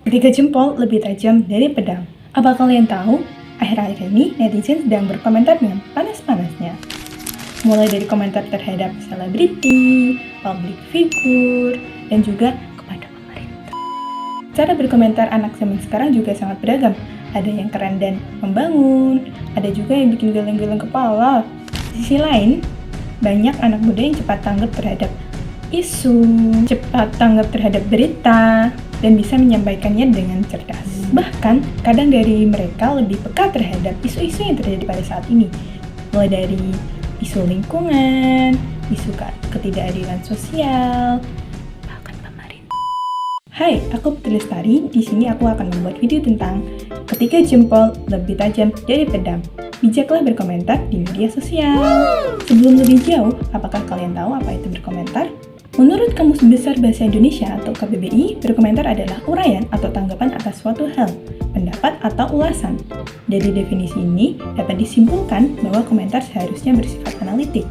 Ketika jempol lebih tajam dari pedang. Apa kalian tahu? Akhir-akhir ini netizen sedang berkomentar dengan panas-panasnya. Mulai dari komentar terhadap selebriti, public figure, dan juga kepada pemerintah. Cara berkomentar anak zaman sekarang juga sangat beragam. Ada yang keren dan membangun, ada juga yang bikin geleng-geleng kepala. Di sisi lain, banyak anak muda yang cepat tanggap terhadap isu, cepat tanggap terhadap berita, dan bisa menyampaikannya dengan cerdas. Bahkan, kadang dari mereka lebih peka terhadap isu-isu yang terjadi pada saat ini. Mulai dari isu lingkungan, isu ketidakadilan sosial, bahkan pemerintah. Hai, aku Putri Lestari. Di sini aku akan membuat video tentang ketika jempol lebih tajam dari pedang. Bijaklah berkomentar di media sosial. Sebelum lebih jauh, apakah kalian tahu apa itu berkomentar? Menurut Kamus Besar Bahasa Indonesia atau KBBI, berkomentar adalah uraian atau tanggapan atas suatu hal, pendapat atau ulasan. Dari definisi ini, dapat disimpulkan bahwa komentar seharusnya bersifat analitik,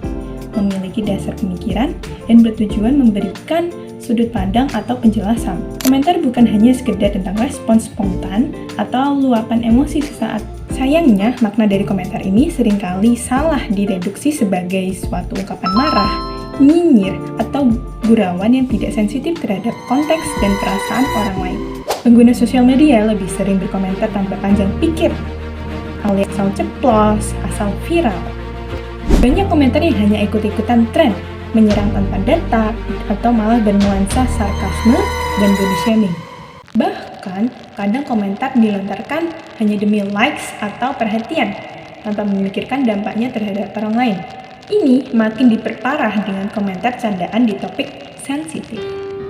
memiliki dasar pemikiran, dan bertujuan memberikan sudut pandang atau penjelasan. Komentar bukan hanya sekedar tentang respons spontan atau luapan emosi sesaat. Sayangnya, makna dari komentar ini seringkali salah direduksi sebagai suatu ungkapan marah, nyinyir, atau gurauan yang tidak sensitif terhadap konteks dan perasaan orang lain. Pengguna sosial media lebih sering berkomentar tanpa panjang pikir, alias asal ceplos, asal viral. Banyak komentar yang hanya ikut-ikutan tren, menyerang tanpa data, atau malah bernuansa sarkasme dan body shaming. Bahkan, kadang komentar dilontarkan hanya demi likes atau perhatian, tanpa memikirkan dampaknya terhadap orang lain. Ini makin diperparah dengan komentar candaan di topik sensitif.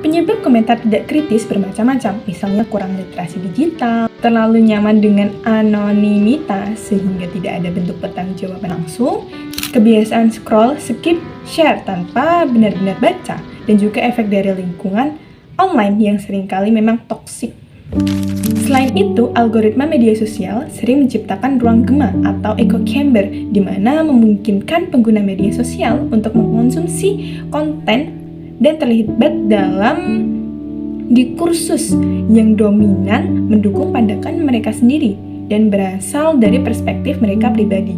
Penyebab komentar tidak kritis bermacam-macam, misalnya kurang literasi digital, terlalu nyaman dengan anonimitas sehingga tidak ada bentuk pertanggungjawaban langsung, kebiasaan scroll, skip, share tanpa benar-benar baca, dan juga efek dari lingkungan online yang seringkali memang toksik. Selain itu, algoritma media sosial sering menciptakan ruang gema atau echo chamber, di mana memungkinkan pengguna media sosial untuk mengkonsumsi konten dan terlibat dalam diskursus yang dominan mendukung pandangan mereka sendiri dan berasal dari perspektif mereka pribadi.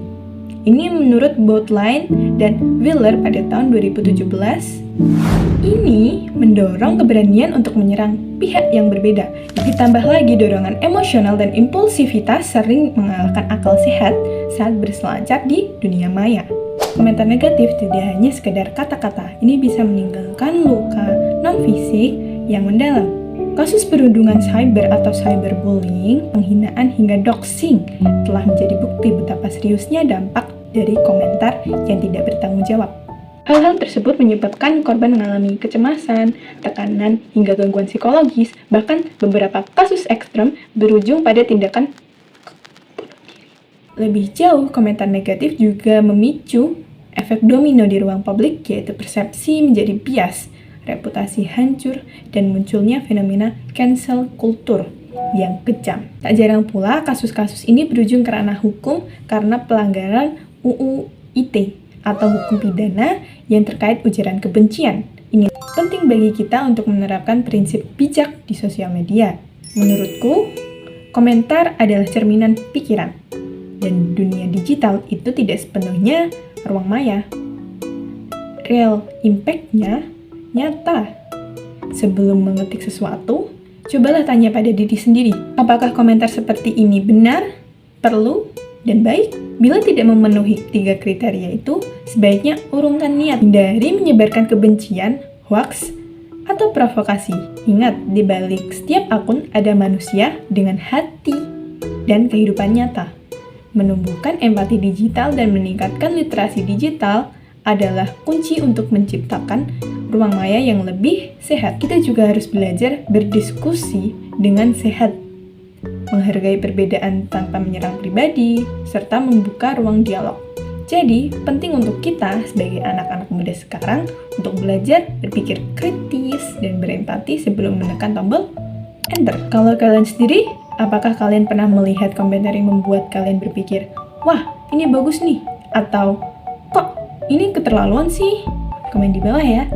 Ini menurut Boutline dan Wheeler pada tahun 2017. Ini mendorong keberanian untuk menyerang pihak yang berbeda. Ditambah lagi dorongan emosional dan impulsivitas sering mengalahkan akal sehat saat berselancar di dunia maya. Komentar negatif tidak hanya sekedar kata-kata, ini bisa meninggalkan luka non-fisik yang mendalam. Kasus perundungan cyber atau cyberbullying, penghinaan hingga doxing telah menjadi bukti betapa seriusnya dampak dari komentar yang tidak bertanggung jawab. Hal-hal tersebut menyebabkan korban mengalami kecemasan, tekanan, hingga gangguan psikologis, bahkan beberapa kasus ekstrem berujung pada tindakan bunuh diri. Lebih jauh, komentar negatif juga memicu efek domino di ruang publik, yaitu persepsi menjadi bias, reputasi hancur, dan munculnya fenomena cancel culture yang kejam. Tak jarang pula kasus-kasus ini berujung ke ranah hukum karena pelanggaran UU ITE atau hukum pidana yang terkait ujaran kebencian. Ini penting bagi kita untuk menerapkan prinsip bijak di sosial media. Menurutku, komentar adalah cerminan pikiran, dan dunia digital itu tidak sepenuhnya ruang maya. Real impact-nya nyata. Sebelum mengetik sesuatu, cobalah tanya pada diri sendiri, apakah komentar seperti ini benar, perlu, dan baik? Bila tidak memenuhi 3 kriteria itu, sebaiknya urungkan niat. Hindari menyebarkan kebencian, hoaks, atau provokasi. Ingat, di balik setiap akun ada manusia dengan hati dan kehidupan nyata. Menumbuhkan empati digital dan meningkatkan literasi digital adalah kunci untuk menciptakan ruang maya yang lebih sehat. Kita juga harus belajar berdiskusi dengan sehat, menghargai perbedaan tanpa menyerang pribadi, serta membuka ruang dialog. Jadi, penting untuk kita sebagai anak-anak muda sekarang untuk belajar berpikir kritis dan berempati sebelum menekan tombol enter. Kalau kalian sendiri, apakah kalian pernah melihat komentar yang membuat kalian berpikir, wah, ini bagus nih, atau kok ini keterlaluan sih? Komen di bawah ya.